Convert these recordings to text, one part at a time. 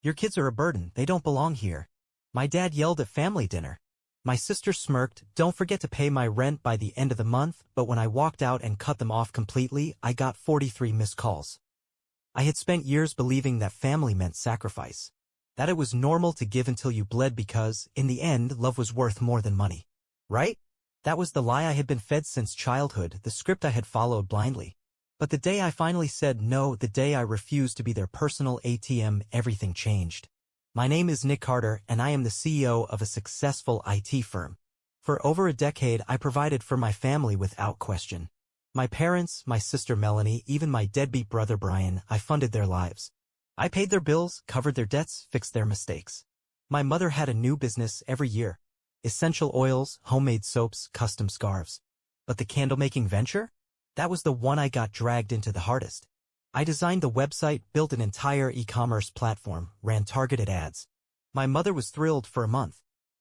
Your kids are a burden, they don't belong here. My dad yelled at family dinner. My sister smirked, don't forget to pay my rent by the end of the month, but when I walked out and cut them off completely, I got 43 missed calls. I had spent years believing that family meant sacrifice. That it was normal to give until you bled because, in the end, love was worth more than money. Right? That was the lie I had been fed since childhood, the script I had followed blindly. But the day I finally said no, the day I refused to be their personal ATM, everything changed. My name is Nick Carter, and I am the CEO of a successful IT firm. For over a decade, I provided for my family without question. My parents, my sister Melanie, even my deadbeat brother Brian, I funded their lives. I paid their bills, covered their debts, fixed their mistakes. My mother had a new business every year. Essential oils, homemade soaps, custom scarves. But the candle-making venture? That was the one I got dragged into the hardest. I designed the website, built an entire e-commerce platform, ran targeted ads. My mother was thrilled for a month.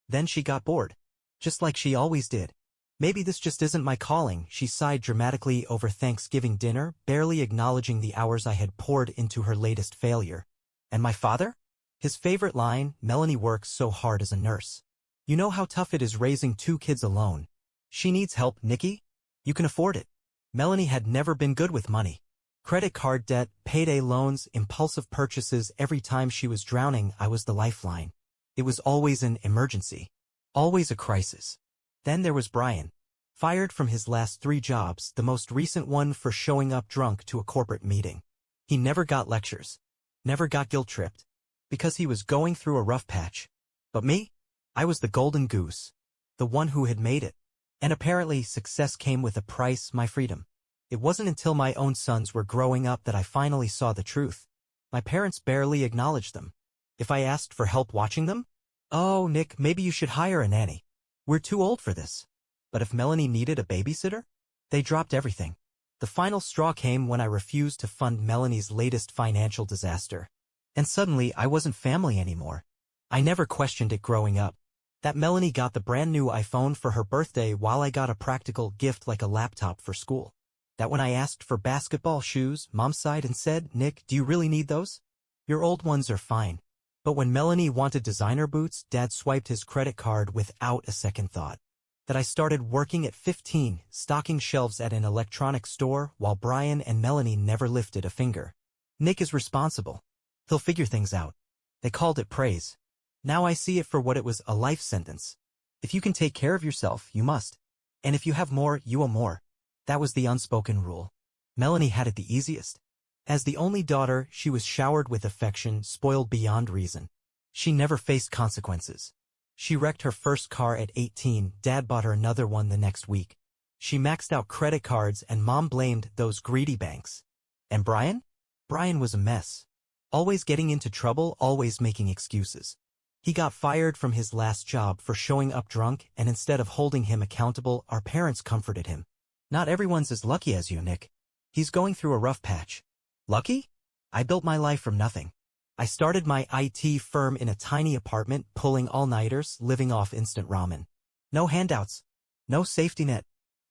Then she got bored. Just like she always did. Maybe this just isn't my calling, she sighed dramatically over Thanksgiving dinner, barely acknowledging the hours I had poured into her latest failure. And my father? His favorite line, Melanie works so hard as a nurse. You know how tough it is raising 2 kids alone. She needs help, Nikki? You can afford it. Melanie had never been good with money. Credit card debt, payday loans, impulsive purchases. Every time she was drowning, I was the lifeline. It was always an emergency. Always a crisis. Then there was Brian. Fired from his last 3 jobs, the most recent one for showing up drunk to a corporate meeting. He never got lectures. Never got guilt-tripped. Because he was going through a rough patch. But me? I was the golden goose. The one who had made it. And apparently success came with a price, my freedom. It wasn't until my own sons were growing up that I finally saw the truth. My parents barely acknowledged them. If I asked for help watching them? Oh, Nick, maybe you should hire a nanny. We're too old for this. But if Melanie needed a babysitter? They dropped everything. The final straw came when I refused to fund Melanie's latest financial disaster. And suddenly, I wasn't family anymore. I never questioned it growing up. That Melanie got the brand new iPhone for her birthday while I got a practical gift like a laptop for school. That when I asked for basketball shoes, Mom sighed and said, Nick, do you really need those? Your old ones are fine. But when Melanie wanted designer boots, Dad swiped his credit card without a second thought. That I started working at 15, stocking shelves at an electronics store, while Brian and Melanie never lifted a finger. Nick is responsible. He'll figure things out. They called it praise. Now I see it for what it was, a life sentence. If you can take care of yourself, you must. And if you have more, you owe more. That was the unspoken rule. Melanie had it the easiest. As the only daughter, she was showered with affection, spoiled beyond reason. She never faced consequences. She wrecked her first car at 18, Dad bought her another one the next week. She maxed out credit cards and Mom blamed those greedy banks. And Brian? Brian was a mess. Always getting into trouble, always making excuses. He got fired from his last job for showing up drunk, and instead of holding him accountable, our parents comforted him. Not everyone's as lucky as you, Nick. He's going through a rough patch. Lucky? I built my life from nothing. I started my IT firm in a tiny apartment, pulling all-nighters, living off instant ramen. No handouts. No safety net.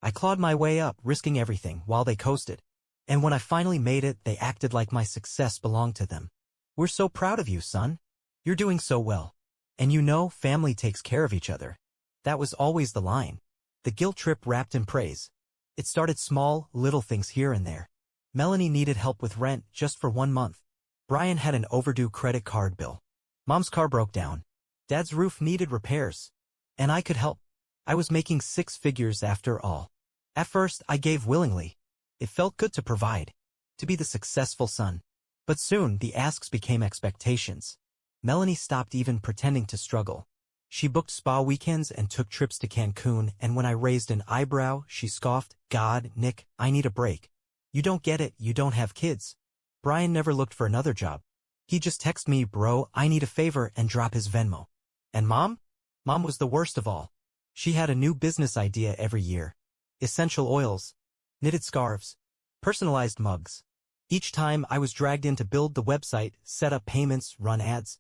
I clawed my way up, risking everything, while they coasted. And when I finally made it, they acted like my success belonged to them. We're so proud of you, son. You're doing so well. And you know, family takes care of each other. That was always the line. The guilt trip wrapped in praise. It started small, little things here and there. Melanie needed help with rent just for 1 month. Brian had an overdue credit card bill. Mom's car broke down. Dad's roof needed repairs. And I could help. I was making 6 figures after all. At first, I gave willingly. It felt good to provide. To be the successful son. But soon, the asks became expectations. Melanie stopped even pretending to struggle. She booked spa weekends and took trips to Cancun, and when I raised an eyebrow, she scoffed, God, Nick, I need a break. You don't get it, you don't have kids. Brian never looked for another job. He just texted me, bro, I need a favor, and drop his Venmo. And Mom? Mom was the worst of all. She had a new business idea every year. Essential oils. Knitted scarves. Personalized mugs. Each time I was dragged in to build the website, set up payments, run ads.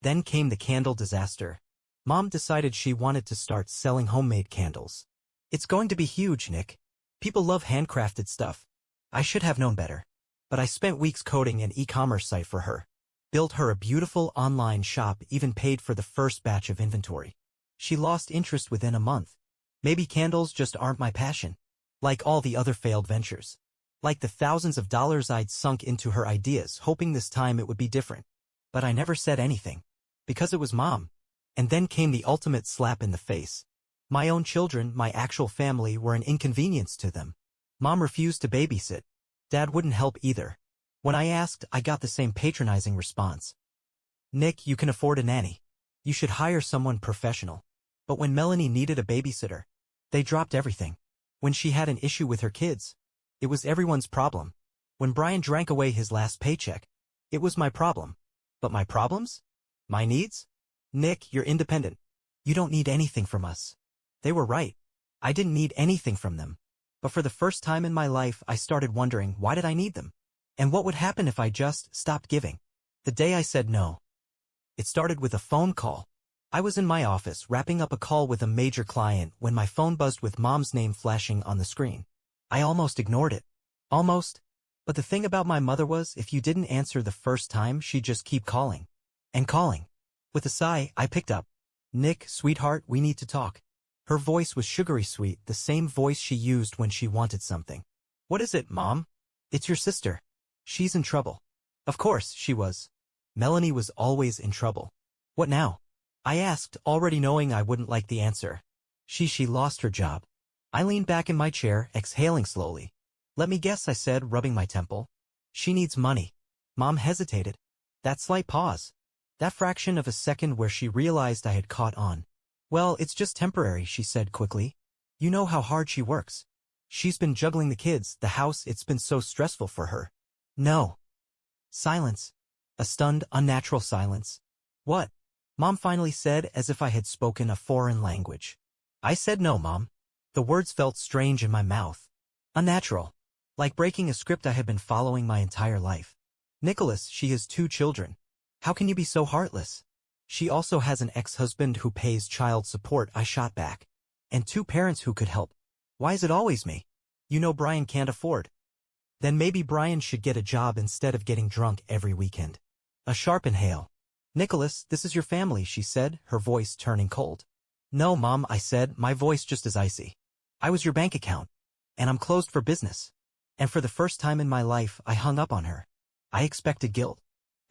Then came the candle disaster. Mom decided she wanted to start selling homemade candles. It's going to be huge, Nick. People love handcrafted stuff. I should have known better. But I spent weeks coding an e-commerce site for her. built her a beautiful online shop, even paid for the first batch of inventory. She lost interest within a month. Maybe candles just aren't my passion. Like all the other failed ventures. Like the thousands of dollars I'd sunk into her ideas, hoping this time it would be different. But I never said anything. Because it was Mom. And then came the ultimate slap in the face. My own children, my actual family, were an inconvenience to them. Mom refused to babysit. Dad wouldn't help either. When I asked, I got the same patronizing response. Nick, you can afford a nanny. You should hire someone professional. But when Melanie needed a babysitter, they dropped everything. When she had an issue with her kids, it was everyone's problem. When Brian drank away his last paycheck, it was my problem. But my problems? My needs? Nick, you're independent. You don't need anything from us. They were right. I didn't need anything from them. But for the first time in my life, I started wondering, why did I need them? And what would happen if I just stopped giving? The day I said no. It started with a phone call. I was in my office wrapping up a call with a major client when my phone buzzed with Mom's name flashing on the screen. I almost ignored it. Almost. But the thing about my mother was, if you didn't answer the first time, she'd just keep calling. And calling. With a sigh, I picked up. Nick, sweetheart, we need to talk. Her voice was sugary sweet, the same voice she used when she wanted something. What is it, Mom? It's your sister. She's in trouble. Of course, she was. Melanie was always in trouble. What now? I asked, already knowing I wouldn't like the answer. She lost her job. I leaned back in my chair, exhaling slowly. Let me guess, I said, rubbing my temple. She needs money. Mom hesitated. That slight pause. That fraction of a second where she realized I had caught on. Well, it's just temporary, she said quickly. You know how hard she works. She's been juggling the kids, the house, it's been so stressful for her. No. Silence. A stunned, unnatural silence. What? Mom finally said, as if I had spoken a foreign language. I said no, Mom. The words felt strange in my mouth. Unnatural. Like breaking a script I had been following my entire life. Nicholas, she has 2 children. How can you be so heartless? She also has an ex-husband who pays child support, I shot back. And 2 parents who could help. Why is it always me? You know Brian can't afford. Then maybe Brian should get a job instead of getting drunk every weekend. A sharp inhale. Nicholas, this is your family, she said, her voice turning cold. No, Mom, I said, my voice just as icy. I was your bank account. And I'm closed for business. And for the first time in my life, I hung up on her. I expected guilt.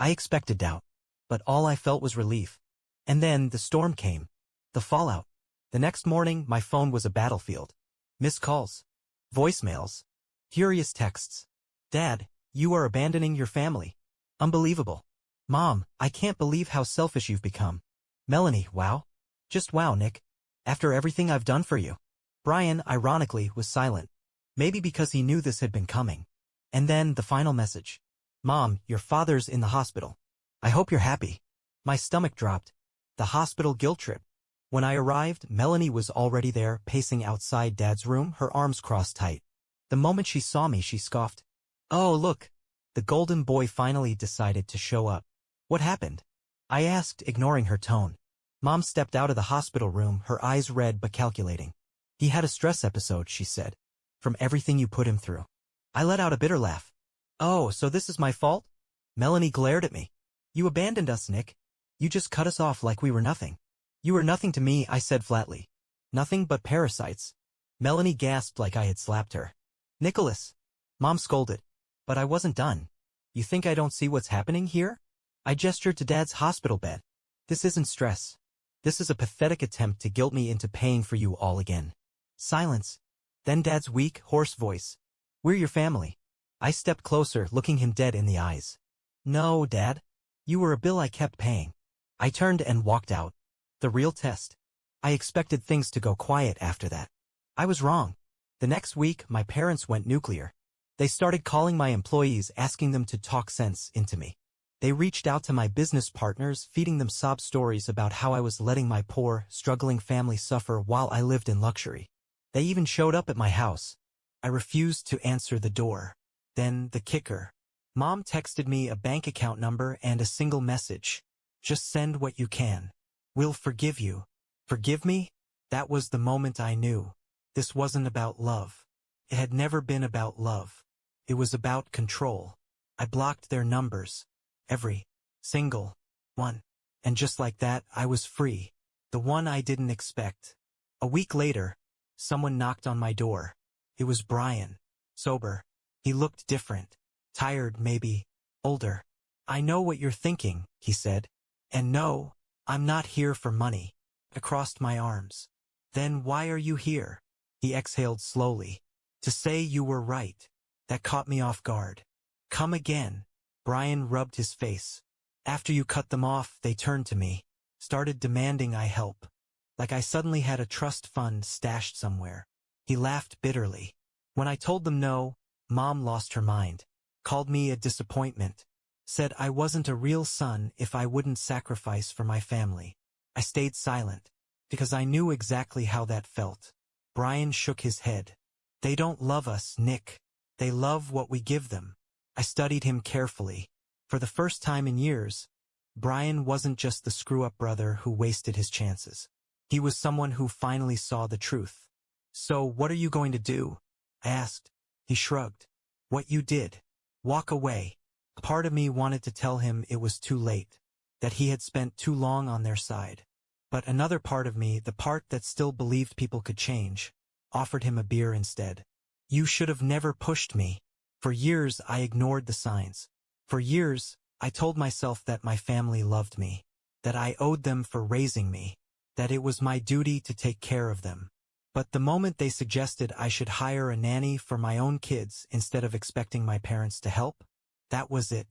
I expected doubt. But all I felt was relief. And then the storm came. The fallout. The next morning, my phone was a battlefield. Missed calls. Voicemails. Furious texts. Dad, you are abandoning your family. Unbelievable. Mom, I can't believe how selfish you've become. Melanie, wow. Just wow, Nick. After everything I've done for you. Brian, ironically, was silent. Maybe because he knew this had been coming. And then the final message. Mom, your father's in the hospital. I hope you're happy. My stomach dropped. The hospital guilt trip. When I arrived, Melanie was already there, pacing outside Dad's room, her arms crossed tight. The moment she saw me, she scoffed. Oh, look. The golden boy finally decided to show up. What happened? I asked, ignoring her tone. Mom stepped out of the hospital room, her eyes red but calculating. He had a stress episode, she said. From everything you put him through. I let out a bitter laugh. Oh, so this is my fault? Melanie glared at me. You abandoned us, Nick. You just cut us off like we were nothing. You were nothing to me, I said flatly. Nothing but parasites. Melanie gasped like I had slapped her. Nicholas. Mom scolded. But I wasn't done. You think I don't see what's happening here? I gestured to Dad's hospital bed. This isn't stress. This is a pathetic attempt to guilt me into paying for you all again. Silence. Then Dad's weak, hoarse voice. We're your family. I stepped closer, looking him dead in the eyes. No, Dad. You were a bill I kept paying. I turned and walked out. The real test. I expected things to go quiet after that. I was wrong. The next week, my parents went nuclear. They started calling my employees, asking them to talk sense into me. They reached out to my business partners, feeding them sob stories about how I was letting my poor, struggling family suffer while I lived in luxury. They even showed up at my house. I refused to answer the door. Then the kicker. Mom texted me a bank account number and a single message. Just send what you can. We'll forgive you. Forgive me? That was the moment I knew. This wasn't about love. It had never been about love. It was about control. I blocked their numbers. Every Single. One. And just like that, I was free. The one I didn't expect. A week later, someone knocked on my door. It was Brian. Sober. He looked different. Tired, maybe. Older. "I know what you're thinking," he said. "And no, I'm not here for money." I crossed my arms. "Then why are you here?" He exhaled slowly. "To say you were right." That caught me off guard. "Come again." Brian rubbed his face. "After you cut them off, they turned to me. Started demanding I help. Like I suddenly had a trust fund stashed somewhere." He laughed bitterly. "When I told them no, Mom lost her mind. Called me a disappointment. Said I wasn't a real son if I wouldn't sacrifice for my family." I stayed silent, because I knew exactly how that felt. Brian shook his head. "They don't love us, Nick. They love what we give them." I studied him carefully. For the first time in years, Brian wasn't just the screw-up brother who wasted his chances. He was someone who finally saw the truth. "So what are you going to do?" I asked. He shrugged. "What you did. Walk away." A part of me wanted to tell him it was too late, that he had spent too long on their side. But another part of me, the part that still believed people could change, offered him a beer instead. "You should have never pushed me." For years I ignored the signs. For years I told myself that my family loved me, that I owed them for raising me, that it was my duty to take care of them. But the moment they suggested I should hire a nanny for my own kids instead of expecting my parents to help, that was it.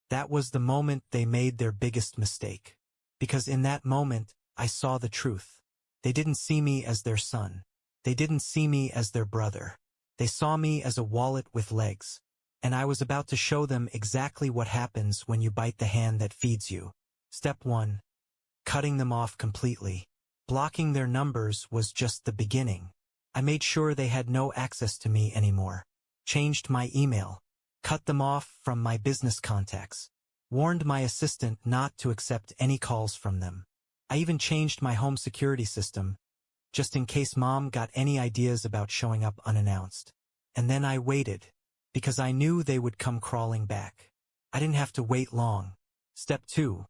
That was the moment they made their biggest mistake. Because in that moment, I saw the truth. They didn't see me as their son. They didn't see me as their brother. They saw me as a wallet with legs. And I was about to show them exactly what happens when you bite the hand that feeds you. Step 1. Cutting them off completely. Blocking their numbers was just the beginning. I made sure they had no access to me anymore. Changed my email. Cut them off from my business contacts. Warned my assistant not to accept any calls from them. I even changed my home security system, just in case Mom got any ideas about showing up unannounced. And then I waited, because I knew they would come crawling back. I didn't have to wait long. Step 2.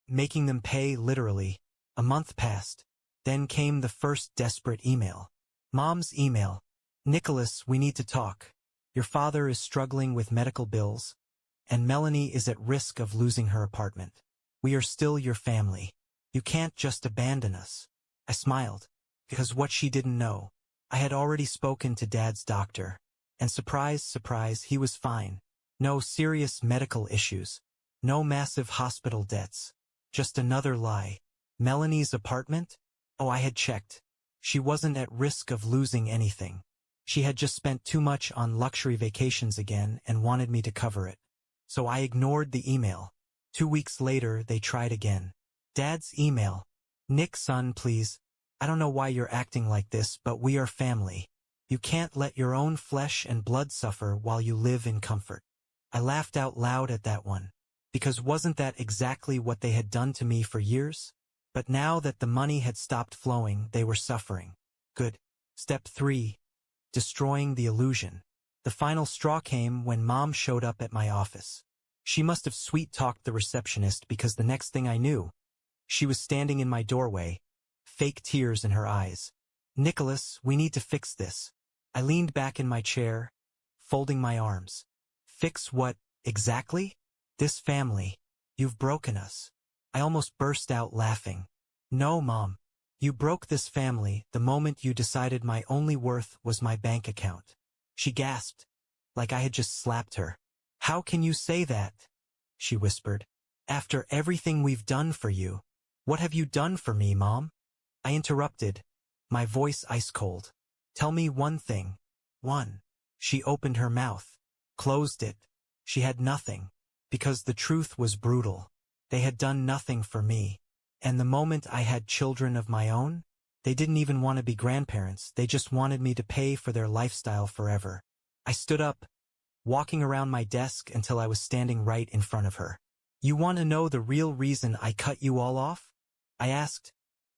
Making them pay literally. A month passed. Then came the first desperate email. Mom's email. "Nicholas, we need to talk. Your father is struggling with medical bills, and Melanie is at risk of losing her apartment. We are still your family. You can't just abandon us." I smiled, because what she didn't know, I had already spoken to Dad's doctor, and surprise, surprise, he was fine. No serious medical issues. No massive hospital debts. Just another lie. Melanie's apartment? Oh, I had checked. She wasn't at risk of losing anything. She had just spent too much on luxury vacations again and wanted me to cover it. So I ignored the email. 2 weeks later, they tried again. Dad's email. "Nick, son, please. I don't know why you're acting like this, but we are family. You can't let your own flesh and blood suffer while you live in comfort." I laughed out loud at that one. Because wasn't that exactly what they had done to me for years? But now that the money had stopped flowing, they were suffering. Good. Step 3. Destroying the illusion. The final straw came when Mom showed up at my office. She must have sweet-talked the receptionist because the next thing I knew, she was standing in my doorway, fake tears in her eyes. "Nicholas, we need to fix this." I leaned back in my chair, folding my arms. "Fix what, exactly?" "This family. You've broken us." I almost burst out laughing. "No, Mom. You broke this family the moment you decided my only worth was my bank account." She gasped, like I had just slapped her. "How can you say that?" she whispered. "After everything we've done for you." "What have you done for me, Mom?" I interrupted, my voice ice-cold. "Tell me one thing." "One." She opened her mouth, closed it. She had nothing, because the truth was brutal. They had done nothing for me. And the moment I had children of my own, they didn't even want to be grandparents, they just wanted me to pay for their lifestyle forever. I stood up, walking around my desk until I was standing right in front of her. "You want to know the real reason I cut you all off?" I asked,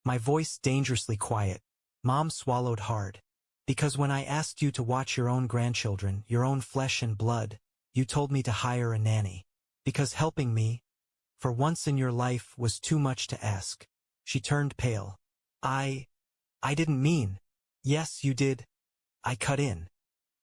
my voice dangerously quiet. Mom swallowed hard. "Because when I asked you to watch your own grandchildren, your own flesh and blood, you told me to hire a nanny. Because helping me, For once in your life was too much to ask. She turned pale. I didn't mean. Yes, you did. I cut in.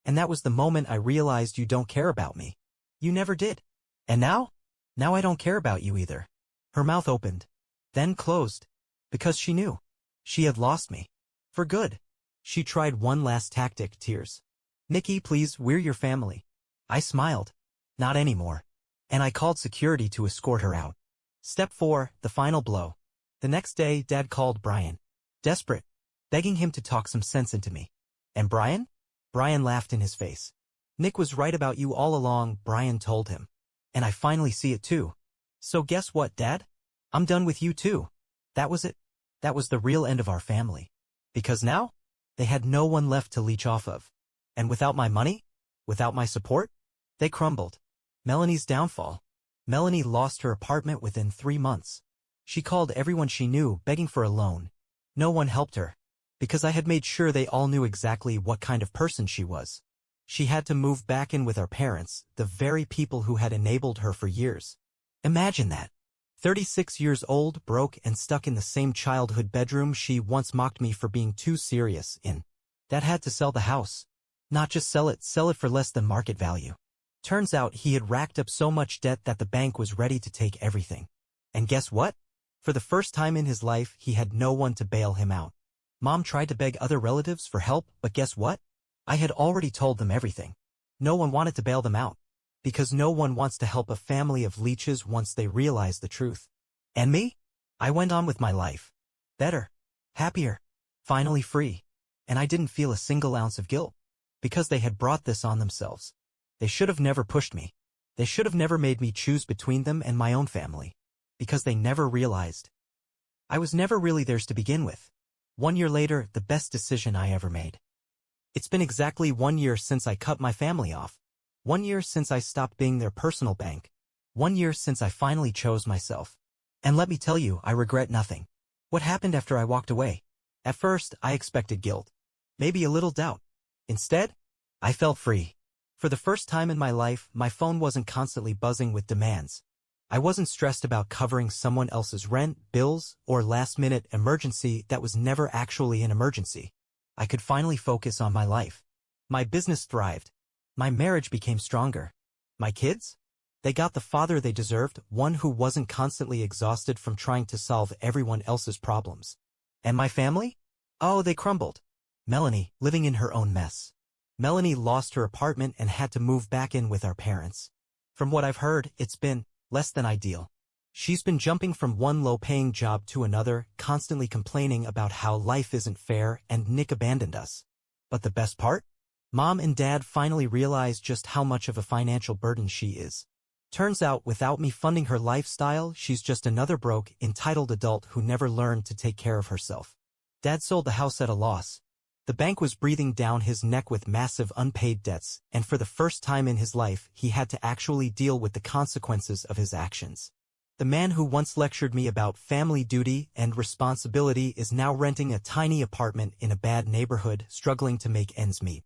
And that was the moment I realized you don't care about me. You never did. And now? Now I don't care about you either. Her mouth opened, then closed, because she knew. She had lost me. For good. She tried one last tactic, tears. Nikki, please, we're your family. I smiled. Not anymore. And I called security to escort her out. Step 4, the final blow. The next day, Dad called Brian. Desperate. Begging him to talk some sense into me. And Brian? Brian laughed in his face. Nick was right about you all along, Brian told him. And I finally see it too. So guess what, Dad? I'm done with you too. That was it. That was the real end of our family. Because now, they had no one left to leech off of. And without my money, without my support, they crumbled. Melanie's downfall. Melanie lost her apartment within 3 months. She called everyone she knew, begging for a loan. No one helped her. Because I had made sure they all knew exactly what kind of person she was. She had to move back in with our parents, the very people who had enabled her for years. Imagine that. 36 years old, broke, and stuck in the same childhood bedroom she once mocked me for being too serious in. Dad had to sell the house. Not just sell it for less than market value. Turns out he had racked up so much debt that the bank was ready to take everything. And guess what? For the first time in his life, he had no one to bail him out. Mom tried to beg other relatives for help, but guess what? I had already told them everything. No one wanted to bail them out. Because no one wants to help a family of leeches once they realize the truth. And me? I went on with my life. Better. Happier. Finally free. And I didn't feel a single ounce of guilt. Because they had brought this on themselves. They should have never pushed me. They should have never made me choose between them and my own family. Because they never realized. I was never really theirs to begin with. 1 year later, the best decision I ever made. It's been exactly 1 year since I cut my family off. 1 year since I stopped being their personal bank. 1 year since I finally chose myself. And let me tell you, I regret nothing. What happened after I walked away? At first, I expected guilt. Maybe a little doubt. Instead, I felt free. For the first time in my life, my phone wasn't constantly buzzing with demands. I wasn't stressed about covering someone else's rent, bills, or last-minute emergency that was never actually an emergency. I could finally focus on my life. My business thrived. My marriage became stronger. My kids? They got the father they deserved, one who wasn't constantly exhausted from trying to solve everyone else's problems. And my family? Oh, they crumbled. Melanie, living in her own mess. Melanie lost her apartment and had to move back in with our parents. From what I've heard, it's been less than ideal. She's been jumping from one low-paying job to another, constantly complaining about how life isn't fair and Nick abandoned us. But the best part? Mom and Dad finally realized just how much of a financial burden she is. Turns out, without me funding her lifestyle, she's just another broke, entitled adult who never learned to take care of herself. Dad sold the house at a loss. The bank was breathing down his neck with massive unpaid debts, and for the first time in his life, he had to actually deal with the consequences of his actions. The man who once lectured me about family duty and responsibility is now renting a tiny apartment in a bad neighborhood, struggling to make ends meet.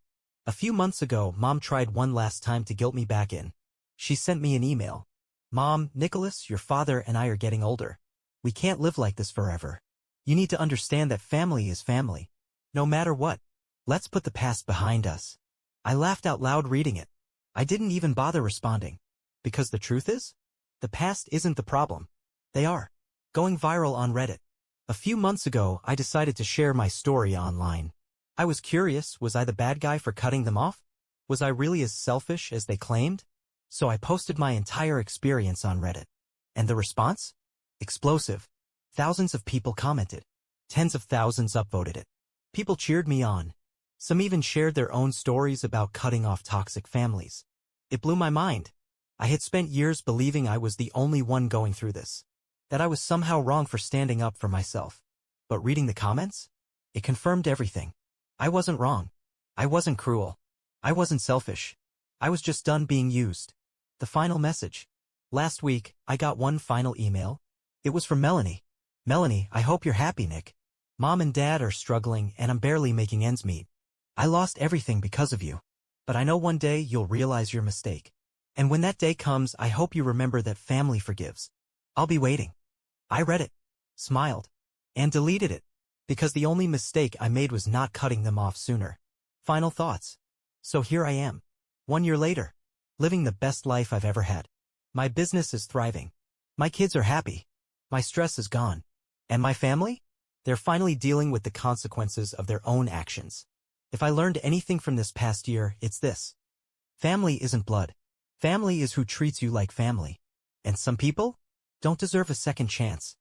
A few months ago, Mom tried one last time to guilt me back in. She sent me an email. Mom, Nicholas, your father and I are getting older. We can't live like this forever. You need to understand that family is family. No matter what. Let's put the past behind us. I laughed out loud reading it. I didn't even bother responding. Because the truth is, the past isn't the problem. They are. Going viral on Reddit. A few months ago, I decided to share my story online. I was curious, was I the bad guy for cutting them off? Was I really as selfish as they claimed? So I posted my entire experience on Reddit. And the response? Explosive. Thousands of people commented. Tens of thousands upvoted it. People cheered me on. Some even shared their own stories about cutting off toxic families. It blew my mind. I had spent years believing I was the only one going through this. That I was somehow wrong for standing up for myself. But reading the comments? It confirmed everything. I wasn't wrong. I wasn't cruel. I wasn't selfish. I was just done being used. The final message. Last week, I got one final email. It was from Melanie. Melanie, I hope you're happy, Nick. Mom and Dad are struggling and I'm barely making ends meet. I lost everything because of you. But I know one day you'll realize your mistake. And when that day comes, I hope you remember that family forgives. I'll be waiting. I read it, smiled, and deleted it, because the only mistake I made was not cutting them off sooner. Final thoughts. So here I am, 1 year later, living the best life I've ever had. My business is thriving. My kids are happy. My stress is gone. And my family? They're finally dealing with the consequences of their own actions. If I learned anything from this past year, it's this. Family isn't blood. Family is who treats you like family. And some people don't deserve a second chance.